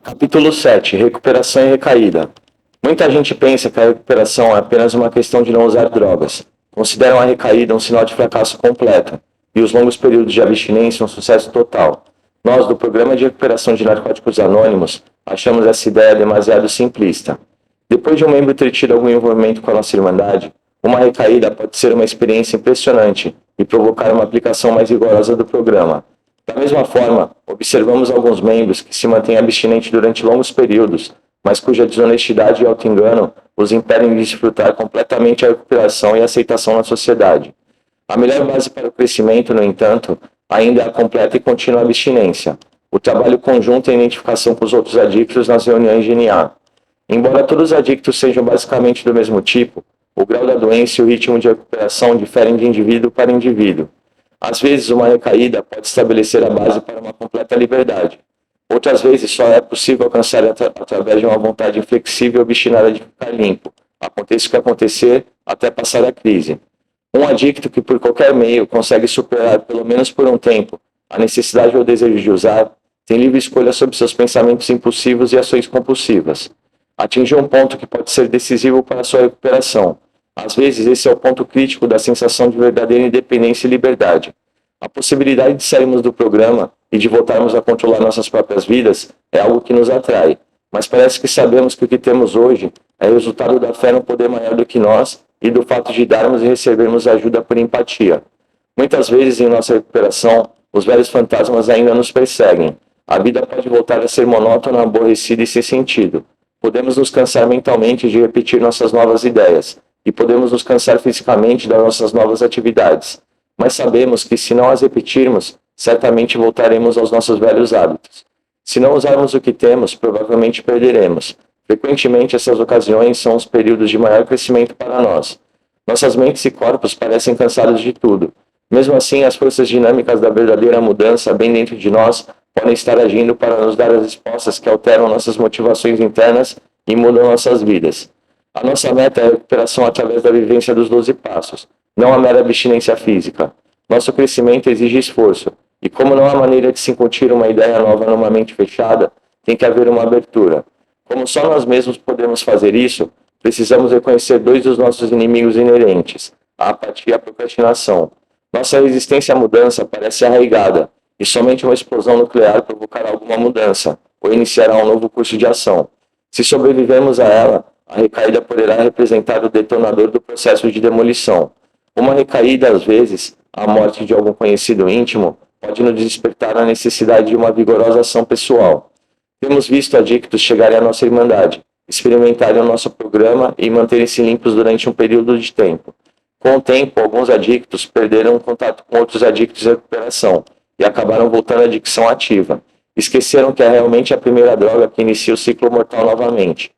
Capítulo 7. Recuperação e recaída. Muita gente pensa que a recuperação é apenas uma questão de não usar drogas. Consideram a recaída um sinal de fracasso completo e os longos períodos de abstinência um sucesso total. Nós, do Programa de Recuperação de Narcóticos Anônimos, achamos essa ideia demasiado simplista. Depois de um membro ter tido algum envolvimento com a nossa Irmandade, uma recaída pode ser uma experiência impressionante e provocar uma aplicação mais rigorosa do programa. Da mesma forma, observamos alguns membros que se mantêm abstinentes durante longos períodos, mas cuja desonestidade e auto-engano os impedem de desfrutar completamente a recuperação e a aceitação na sociedade. A melhor base para o crescimento, no entanto, ainda é a completa e contínua abstinência, o trabalho conjunto e a identificação com os outros adictos nas reuniões de NA. Embora todos os adictos sejam basicamente do mesmo tipo, o grau da doença e o ritmo de recuperação diferem de indivíduo para indivíduo. Às vezes, uma recaída pode estabelecer a base para uma completa liberdade. Outras vezes, só é possível alcançar através de uma vontade inflexível e obstinada de ficar limpo, aconteça o que acontecer, até passar a crise. Um adicto que, por qualquer meio, consegue superar, pelo menos por um tempo, a necessidade ou o desejo de usar, tem livre escolha sobre seus pensamentos impulsivos e ações compulsivas. Atingiu um ponto que pode ser decisivo para a sua recuperação. Às vezes, esse é o ponto crítico da sensação de verdadeira independência e liberdade. A possibilidade de sairmos do programa e de voltarmos a controlar nossas próprias vidas é algo que nos atrai, mas parece que sabemos que o que temos hoje é resultado da fé no poder maior do que nós e do fato de darmos e recebermos ajuda por empatia. Muitas vezes, em nossa recuperação, os velhos fantasmas ainda nos perseguem. A vida pode voltar a ser monótona, aborrecida e sem sentido. Podemos nos cansar mentalmente de repetir nossas novas ideias, e podemos nos cansar fisicamente das nossas novas atividades. Mas sabemos que, se não as repetirmos, certamente voltaremos aos nossos velhos hábitos. Se não usarmos o que temos, provavelmente perderemos. Frequentemente, essas ocasiões são os períodos de maior crescimento para nós. Nossas mentes e corpos parecem cansados de tudo. Mesmo assim, as forças dinâmicas da verdadeira mudança bem dentro de nós podem estar agindo para nos dar as respostas que alteram nossas motivações internas e mudam nossas vidas. A nossa meta é a recuperação através da vivência dos 12 passos, não a mera abstinência física. Nosso crescimento exige esforço, e como não há maneira de se incutir uma ideia nova numa mente fechada, tem que haver uma abertura. Como só nós mesmos podemos fazer isso, precisamos reconhecer dois dos nossos inimigos inerentes, a apatia e a procrastinação. Nossa resistência à mudança parece arraigada, e somente uma explosão nuclear provocará alguma mudança, ou iniciará um novo curso de ação. Se sobrevivermos a ela, a recaída poderá representar o detonador do processo de demolição. Uma recaída, às vezes, a morte de algum conhecido íntimo, pode nos despertar a necessidade de uma vigorosa ação pessoal. Temos visto adictos chegarem à nossa Irmandade, experimentarem o nosso programa e manterem-se limpos durante um período de tempo. Com o tempo, alguns adictos perderam o contato com outros adictos em recuperação e acabaram voltando à adicção ativa. Esqueceram que é realmente a primeira droga que inicia o ciclo mortal novamente.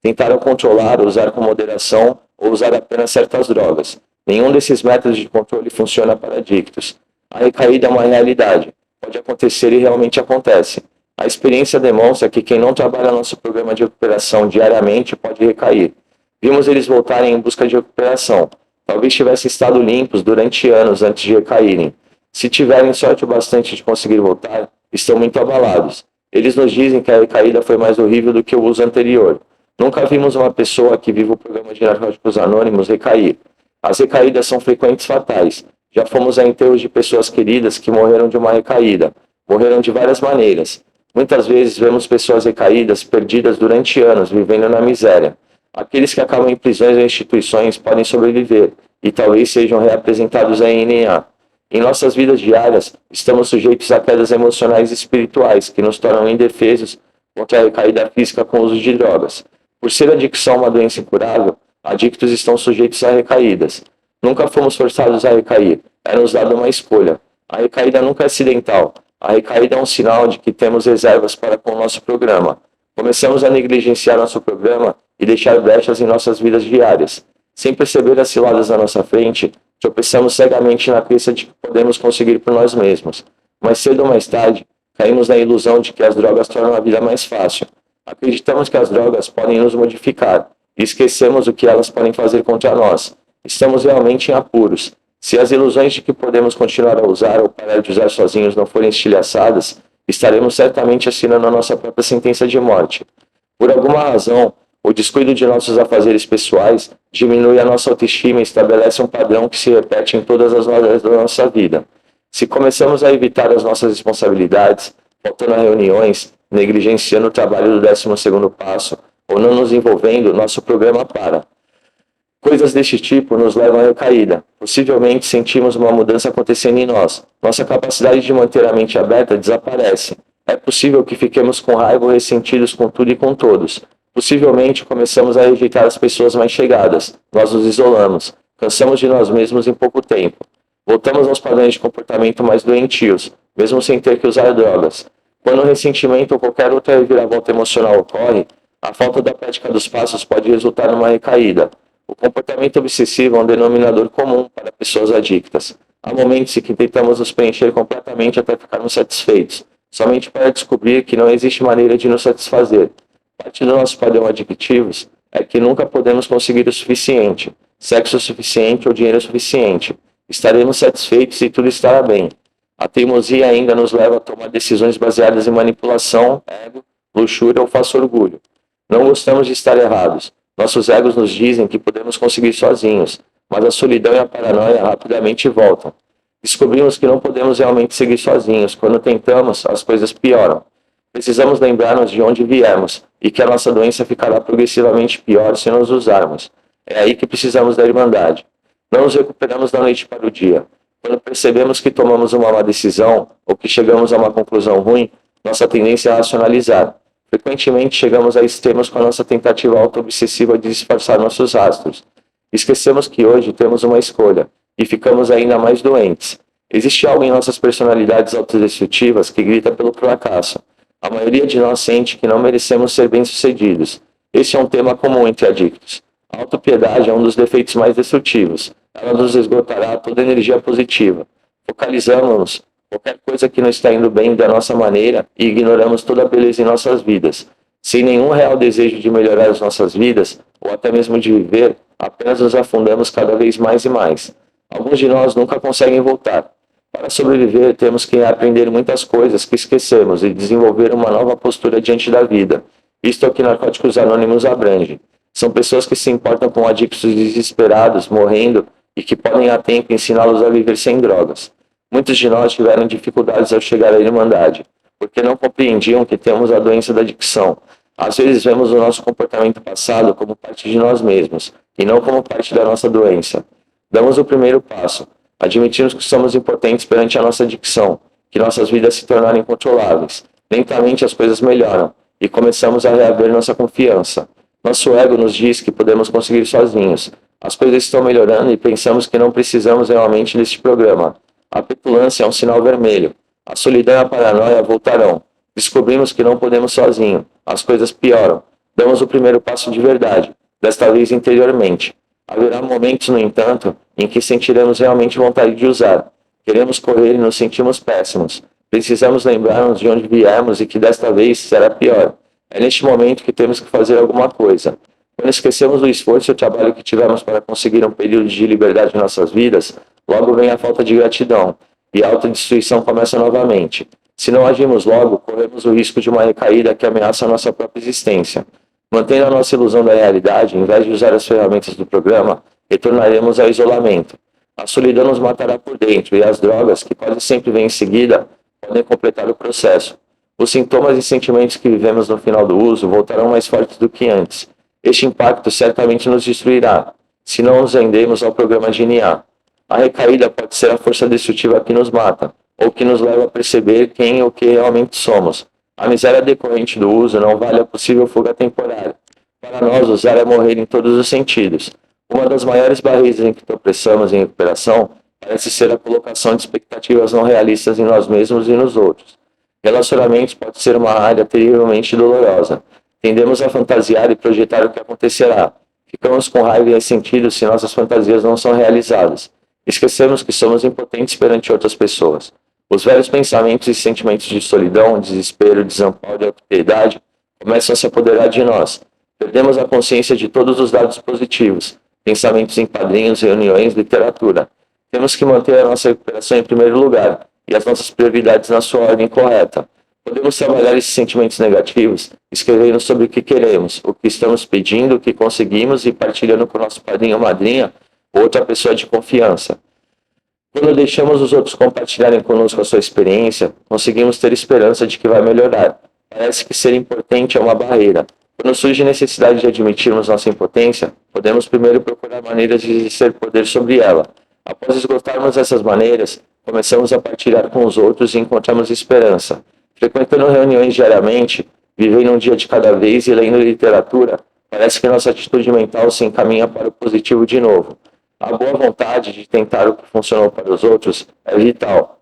Tentaram controlar, usar com moderação ou usar apenas certas drogas. Nenhum desses métodos de controle funciona para adictos. A recaída é uma realidade. Pode acontecer e realmente acontece. A experiência demonstra que quem não trabalha nosso programa de recuperação diariamente pode recair. Vimos eles voltarem em busca de recuperação. Talvez tivessem estado limpos durante anos antes de recaírem. Se tiverem sorte o bastante de conseguir voltar, estão muito abalados. Eles nos dizem que a recaída foi mais horrível do que o uso anterior. Nunca vimos uma pessoa que vive o programa de Narcóticos Anônimos recair. As recaídas são frequentes e fatais. Já fomos a enterros de pessoas queridas que morreram de uma recaída. Morreram de várias maneiras. Muitas vezes vemos pessoas recaídas, perdidas durante anos, vivendo na miséria. Aqueles que acabam em prisões ou instituições podem sobreviver e talvez sejam reapresentados à NA. Em nossas vidas diárias, estamos sujeitos a quedas emocionais e espirituais que nos tornam indefesos contra a recaída física com o uso de drogas. Por ser a adicção uma doença incurável, adictos estão sujeitos a recaídas. Nunca fomos forçados a recair, é-nos dada uma escolha. A recaída nunca é acidental. A recaída é um sinal de que temos reservas para com o nosso programa. Começamos a negligenciar nosso programa e deixar brechas em nossas vidas diárias. Sem perceber as ciladas à nossa frente, tropeçamos cegamente na crença de que podemos conseguir por nós mesmos. Mais cedo ou mais tarde, caímos na ilusão de que as drogas tornam a vida mais fácil. Acreditamos que as drogas podem nos modificar e esquecemos o que elas podem fazer contra nós. Estamos realmente em apuros. Se as ilusões de que podemos continuar a usar ou parar de usar sozinhos não forem estilhaçadas, estaremos certamente assinando a nossa própria sentença de morte. Por alguma razão, o descuido de nossos afazeres pessoais diminui a nossa autoestima e estabelece um padrão que se repete em todas as áreas da nossa vida. Se começamos a evitar as nossas responsabilidades, faltando a reuniões, negligenciando o trabalho do 12º passo ou não nos envolvendo, nosso programa para. Coisas deste tipo nos levam à recaída. Possivelmente sentimos uma mudança acontecendo em nós. Nossa capacidade de manter a mente aberta desaparece. É possível que fiquemos com raiva ou ressentidos com tudo e com todos. Possivelmente começamos a rejeitar as pessoas mais chegadas. Nós nos isolamos. Cansamos de nós mesmos em pouco tempo. Voltamos aos padrões de comportamento mais doentios, mesmo sem ter que usar drogas. Quando o ressentimento ou qualquer outra reviravolta emocional ocorre, a falta da prática dos passos pode resultar numa recaída. O comportamento obsessivo é um denominador comum para pessoas adictas. Há momentos em que tentamos nos preencher completamente até ficarmos satisfeitos, somente para descobrir que não existe maneira de nos satisfazer. Parte do nosso padrão adictivos é que nunca podemos conseguir o suficiente, sexo suficiente ou dinheiro suficiente. Estaremos satisfeitos e tudo estará bem. A teimosia ainda nos leva a tomar decisões baseadas em manipulação, ego, luxúria ou falso orgulho. Não gostamos de estar errados. Nossos egos nos dizem que podemos conseguir sozinhos, mas a solidão e a paranoia rapidamente voltam. Descobrimos que não podemos realmente seguir sozinhos. Quando tentamos, as coisas pioram. Precisamos lembrar-nos de onde viemos e que a nossa doença ficará progressivamente pior se nos usarmos. É aí que precisamos da Irmandade. Não nos recuperamos da noite para o dia. Quando percebemos que tomamos uma má decisão ou que chegamos a uma conclusão ruim, nossa tendência é racionalizar. Frequentemente chegamos a extremos com a nossa tentativa auto-obsessiva de disfarçar nossos rastros. Esquecemos que hoje temos uma escolha e ficamos ainda mais doentes. Existe algo em nossas personalidades autodestrutivas que grita pelo fracasso. A maioria de nós sente que não merecemos ser bem-sucedidos. Esse é um tema comum entre adictos. A autopiedade é um dos defeitos mais destrutivos. Ela nos esgotará toda a energia positiva. Focalizamos qualquer coisa que não está indo bem da nossa maneira e ignoramos toda a beleza em nossas vidas. Sem nenhum real desejo de melhorar as nossas vidas, ou até mesmo de viver, apenas nos afundamos cada vez mais e mais. Alguns de nós nunca conseguem voltar. Para sobreviver, temos que aprender muitas coisas que esquecemos e desenvolver uma nova postura diante da vida. Isto é o que Narcóticos Anônimos abrange. São pessoas que se importam com adictos desesperados, morrendo, e que podem a tempo ensiná-los a viver sem drogas. Muitos de nós tiveram dificuldades ao chegar à Irmandade, porque não compreendiam que temos a doença da adicção. Às vezes vemos o nosso comportamento passado como parte de nós mesmos, e não como parte da nossa doença. Damos o primeiro passo. Admitimos que somos impotentes perante a nossa adicção, que nossas vidas se tornaram incontroláveis. Lentamente as coisas melhoram, e começamos a reaver nossa confiança. Nosso ego nos diz que podemos conseguir sozinhos. As coisas estão melhorando e pensamos que não precisamos realmente deste programa. A petulância é um sinal vermelho. A solidão e a paranoia voltarão. Descobrimos que não podemos sozinho. As coisas pioram. Damos o primeiro passo de verdade, desta vez interiormente. Haverá momentos, no entanto, em que sentiremos realmente vontade de usar. Queremos correr e nos sentimos péssimos. Precisamos lembrar-nos de onde viemos e que desta vez será pior. É neste momento que temos que fazer alguma coisa. Quando esquecemos do esforço e o trabalho que tivemos para conseguir um período de liberdade em nossas vidas, logo vem a falta de gratidão, e a autodestruição começa novamente. Se não agimos logo, corremos o risco de uma recaída que ameaça a nossa própria existência. Mantendo a nossa ilusão da realidade, em vez de usar as ferramentas do programa, retornaremos ao isolamento. A solidão nos matará por dentro, e as drogas, que quase sempre vêm em seguida, podem completar o processo. Os sintomas e sentimentos que vivemos no final do uso voltarão mais fortes do que antes. Este impacto certamente nos destruirá, se não nos rendemos ao programa de NA. A recaída pode ser a força destrutiva que nos mata, ou que nos leva a perceber quem ou que realmente somos. A miséria decorrente do uso não vale a possível fuga temporária. Para nós, usar é morrer em todos os sentidos. Uma das maiores barreiras em que tropeçamos em recuperação parece ser a colocação de expectativas não realistas em nós mesmos e nos outros. Relacionamentos pode ser uma área terrivelmente dolorosa. Tendemos a fantasiar e projetar o que acontecerá. Ficamos com raiva e ressentidos se nossas fantasias não são realizadas. Esquecemos que somos impotentes perante outras pessoas. Os velhos pensamentos e sentimentos de solidão, desespero, desamparo e autopiedade começam a se apoderar de nós. Perdemos a consciência de todos os dados positivos, pensamentos em padrinhos, reuniões, literatura. Temos que manter a nossa recuperação em primeiro lugar e as nossas prioridades na sua ordem correta. Podemos trabalhar esses sentimentos negativos escrevendo sobre o que queremos, o que estamos pedindo, o que conseguimos e partilhando com o nosso padrinho ou madrinha ou outra pessoa de confiança. Quando deixamos os outros compartilharem conosco a sua experiência, conseguimos ter esperança de que vai melhorar. Parece que ser impotente é uma barreira. Quando surge necessidade de admitirmos nossa impotência, podemos primeiro procurar maneiras de exercer poder sobre ela. Após esgotarmos essas maneiras, começamos a partilhar com os outros e encontramos esperança. Frequentando reuniões diariamente, vivendo um dia de cada vez e lendo literatura, parece que nossa atitude mental se encaminha para o positivo de novo. A boa vontade de tentar o que funcionou para os outros é vital.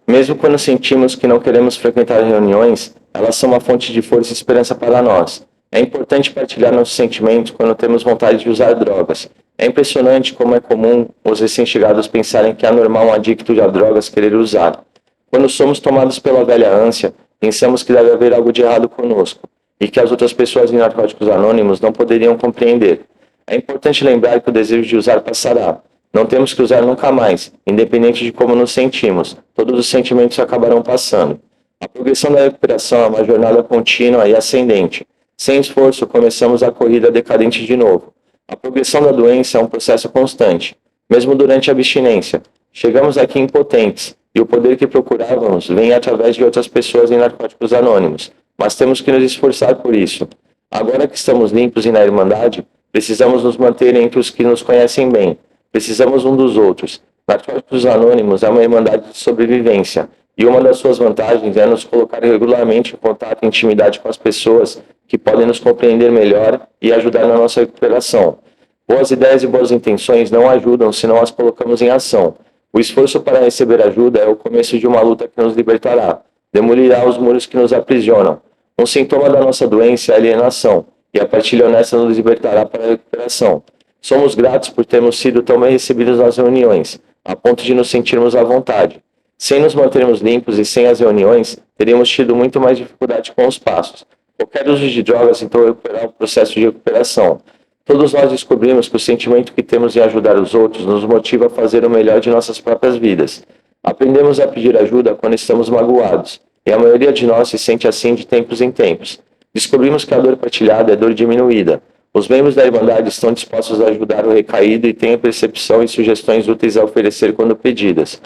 Mesmo quando sentimos que não queremos frequentar reuniões, elas são uma fonte de força e esperança para nós. É importante partilhar nossos sentimentos quando temos vontade de usar drogas. É impressionante como é comum os recém-chegados pensarem que é normal um adicto a drogas querer usar. Quando somos tomados pela velha ânsia, pensamos que deve haver algo de errado conosco e que as outras pessoas em Narcóticos Anônimos não poderiam compreender. É importante lembrar que o desejo de usar passará. Não temos que usar nunca mais, independente de como nos sentimos. Todos os sentimentos acabarão passando. A progressão da recuperação é uma jornada contínua e ascendente. Sem esforço, começamos a corrida decadente de novo. A progressão da doença é um processo constante, mesmo durante a abstinência. Chegamos aqui impotentes, e o poder que procurávamos vem através de outras pessoas em Narcóticos Anônimos, mas temos que nos esforçar por isso. Agora que estamos limpos e na Irmandade, precisamos nos manter entre os que nos conhecem bem. Precisamos um dos outros. Narcóticos Anônimos é uma irmandade de sobrevivência, e uma das suas vantagens é nos colocar regularmente em contato e intimidade com as pessoas que podem nos compreender melhor e ajudar na nossa recuperação. Boas ideias e boas intenções não ajudam se não as colocamos em ação. O esforço para receber ajuda é o começo de uma luta que nos libertará, demolirá os muros que nos aprisionam. Um sintoma da nossa doença é a alienação, e a partilha honesta nos libertará para a recuperação. Somos gratos por termos sido tão bem recebidos nas reuniões, a ponto de nos sentirmos à vontade. Sem nos mantermos limpos e sem as reuniões, teríamos tido muito mais dificuldade com os passos. Qualquer uso de drogas tentou recuperar o processo de recuperação. Todos nós descobrimos que o sentimento que temos em ajudar os outros nos motiva a fazer o melhor de nossas próprias vidas. Aprendemos a pedir ajuda quando estamos magoados, e a maioria de nós se sente assim de tempos em tempos. Descobrimos que a dor partilhada é dor diminuída. Os membros da Irmandade estão dispostos a ajudar o recaído e têm a percepção e sugestões úteis a oferecer quando pedidas.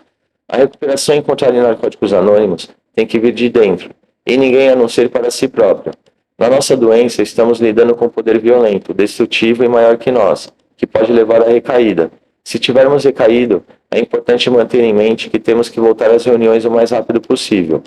A recuperação encontrada em Narcóticos Anônimos tem que vir de dentro, e ninguém a não ser para si próprio. Na nossa doença, estamos lidando com um poder violento, destrutivo e maior que nós, que pode levar à recaída. Se tivermos recaído, é importante manter em mente que temos que voltar às reuniões o mais rápido possível.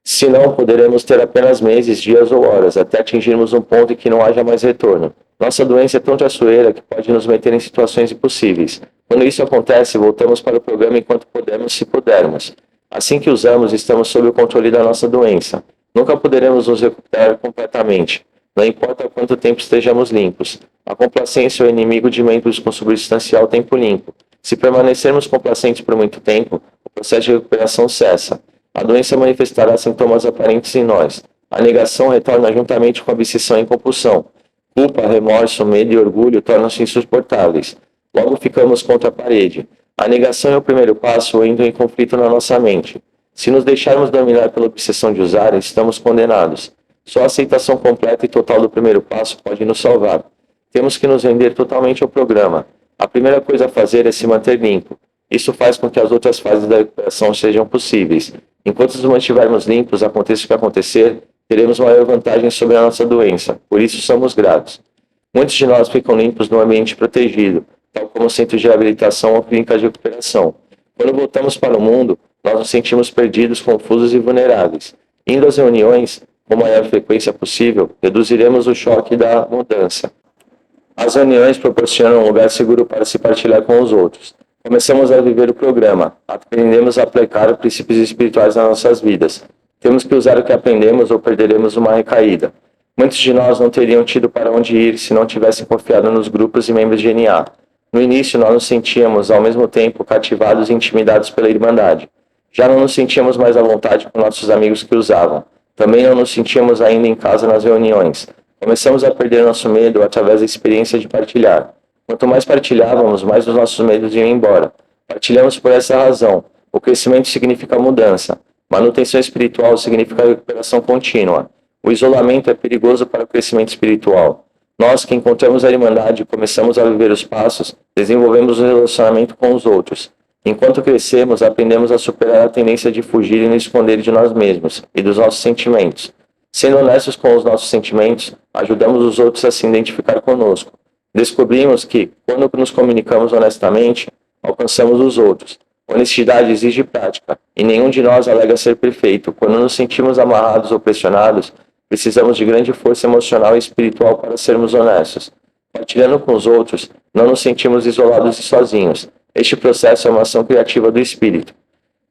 Senão, poderemos ter apenas meses, dias ou horas, até atingirmos um ponto em que não haja mais retorno. Nossa doença é tão traiçoeira que pode nos meter em situações impossíveis. Quando isso acontece, voltamos para o programa enquanto podemos, se pudermos. Assim que usamos, estamos sob o controle da nossa doença. Nunca poderemos nos recuperar completamente. Não importa quanto tempo estejamos limpos. A complacência é o inimigo de membros com substancial tempo limpo. Se permanecermos complacentes por muito tempo, o processo de recuperação cessa. A doença manifestará sintomas aparentes em nós. A negação retorna juntamente com a obsessão e compulsão. Culpa, remorso, medo e orgulho tornam-se insuportáveis. Logo ficamos contra a parede. A negação é o primeiro passo indo em conflito na nossa mente. Se nos deixarmos dominar pela obsessão de usar, estamos condenados. Só a aceitação completa e total do primeiro passo pode nos salvar. Temos que nos render totalmente ao programa. A primeira coisa a fazer é se manter limpo. Isso faz com que as outras fases da recuperação sejam possíveis. Enquanto nos mantivermos limpos, aconteça o que acontecer, teremos maior vantagem sobre a nossa doença. Por isso somos gratos. Muitos de nós ficam limpos num ambiente protegido, tal como centros de reabilitação ou clínicas de recuperação. Quando voltamos para o mundo, nós nos sentimos perdidos, confusos e vulneráveis. Indo às reuniões, com a maior frequência possível, reduziremos o choque da mudança. As reuniões proporcionam um lugar seguro para se partilhar com os outros. Começamos a viver o programa, aprendemos a aplicar princípios espirituais nas nossas vidas. Temos que usar o que aprendemos ou perderemos uma recaída. Muitos de nós não teriam tido para onde ir se não tivessem confiado nos grupos e membros de NA. No início, nós nos sentíamos, ao mesmo tempo, cativados e intimidados pela Irmandade. Já não nos sentíamos mais à vontade com nossos amigos que usavam. Também não nos sentíamos ainda em casa nas reuniões. Começamos a perder nosso medo através da experiência de partilhar. Quanto mais partilhávamos, mais os nossos medos iam embora. Partilhamos por essa razão. O crescimento significa mudança. Manutenção espiritual significa recuperação contínua. O isolamento é perigoso para o crescimento espiritual. Nós que encontramos a Irmandade e começamos a viver os passos, desenvolvemos o relacionamento com os outros. Enquanto crescemos, aprendemos a superar a tendência de fugir e nos esconder de nós mesmos e dos nossos sentimentos. Sendo honestos com os nossos sentimentos, ajudamos os outros a se identificar conosco. Descobrimos que, quando nos comunicamos honestamente, alcançamos os outros. Honestidade exige prática, e nenhum de nós alega ser perfeito. Quando nos sentimos amarrados ou pressionados, precisamos de grande força emocional e espiritual para sermos honestos. Partilhando com os outros, não nos sentimos isolados e sozinhos. Este processo é uma ação criativa do espírito.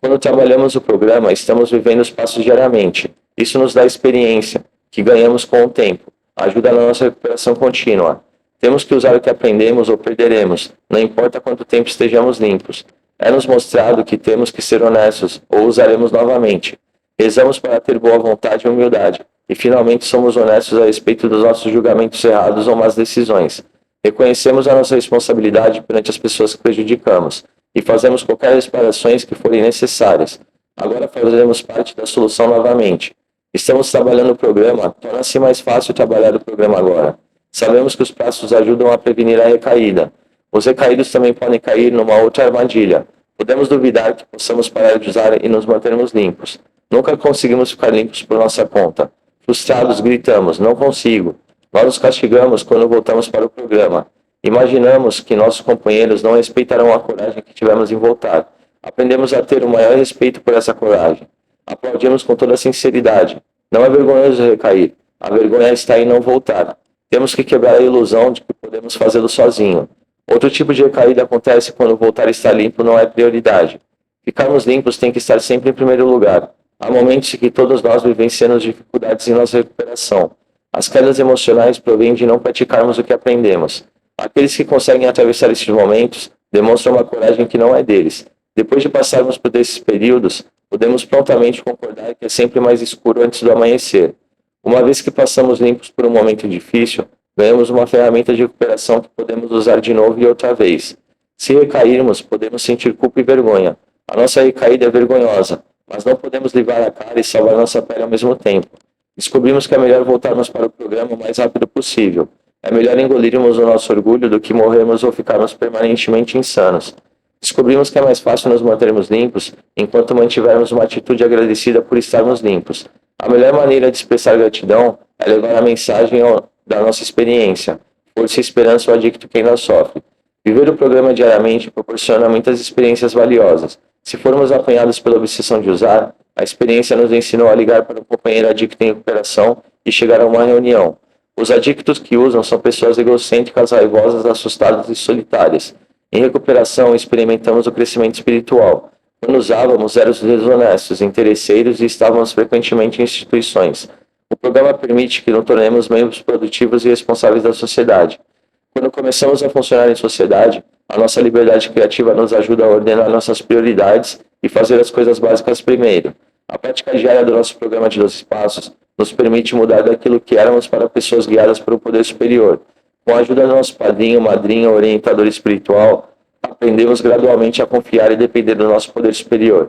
Quando trabalhamos o programa, estamos vivendo os passos diariamente. Isso nos dá experiência, que ganhamos com o tempo. Ajuda na nossa recuperação contínua. Temos que usar o que aprendemos ou perderemos, não importa quanto tempo estejamos limpos. É-nos mostrado que temos que ser honestos, ou usaremos novamente. Rezamos para ter boa vontade e humildade, e finalmente somos honestos a respeito dos nossos julgamentos errados ou más decisões. Reconhecemos a nossa responsabilidade perante as pessoas que prejudicamos, e fazemos qualquer reparações que forem necessárias. Agora fazemos parte da solução novamente. Estamos trabalhando o programa, torna-se mais fácil trabalhar o programa agora. Sabemos que os passos ajudam a prevenir a recaída. Os recaídos também podem cair numa outra armadilha. Podemos duvidar que possamos parar de usar e nos mantermos limpos. Nunca conseguimos ficar limpos por nossa conta. Frustrados, gritamos, não consigo. Nós nos castigamos quando voltamos para o programa. Imaginamos que nossos companheiros não respeitarão a coragem que tivemos em voltar. Aprendemos a ter o maior respeito por essa coragem. Aplaudimos com toda sinceridade. Não é vergonhoso recair. A vergonha está em não voltar. Temos que quebrar a ilusão de que podemos fazê-lo sozinho. Outro tipo de recaída acontece quando voltar a estar limpo não é prioridade. Ficarmos limpos tem que estar sempre em primeiro lugar. Há momentos em que todos nós vivenciamos dificuldades em nossa recuperação. As quedas emocionais provêm de não praticarmos o que aprendemos. Aqueles que conseguem atravessar esses momentos demonstram uma coragem que não é deles. Depois de passarmos por esses períodos, podemos prontamente concordar que é sempre mais escuro antes do amanhecer. Uma vez que passamos limpos por um momento difícil, ganhamos uma ferramenta de recuperação que podemos usar de novo e outra vez. Se recairmos, podemos sentir culpa e vergonha. A nossa recaída é vergonhosa, mas não podemos livrar a cara e salvar nossa pele ao mesmo tempo. Descobrimos que é melhor voltarmos para o programa o mais rápido possível. É melhor engolirmos o nosso orgulho do que morrermos ou ficarmos permanentemente insanos. Descobrimos que é mais fácil nos mantermos limpos enquanto mantivermos uma atitude agradecida por estarmos limpos. A melhor maneira de expressar gratidão é levar a mensagem da nossa experiência, força e esperança ao adicto que ainda sofre. Viver o programa diariamente proporciona muitas experiências valiosas. Se formos apanhados pela obsessão de usar, a experiência nos ensinou a ligar para um companheiro adicto em recuperação e chegar a uma reunião. Os adictos que usam são pessoas egocêntricas, raivosas, assustadas e solitárias. Em recuperação, experimentamos o crescimento espiritual. Quando usávamos, éramos desonestos, interesseiros e estávamos frequentemente em instituições. O programa permite que nos tornemos membros produtivos e responsáveis da sociedade. Quando começamos a funcionar em sociedade, a nossa liberdade criativa nos ajuda a ordenar nossas prioridades e fazer as coisas básicas primeiro. A prática diária do nosso programa de 12 passos nos permite mudar daquilo que éramos para pessoas guiadas por um poder superior. Com a ajuda do nosso padrinho, madrinha, orientador espiritual, aprendemos gradualmente a confiar e depender do nosso poder superior.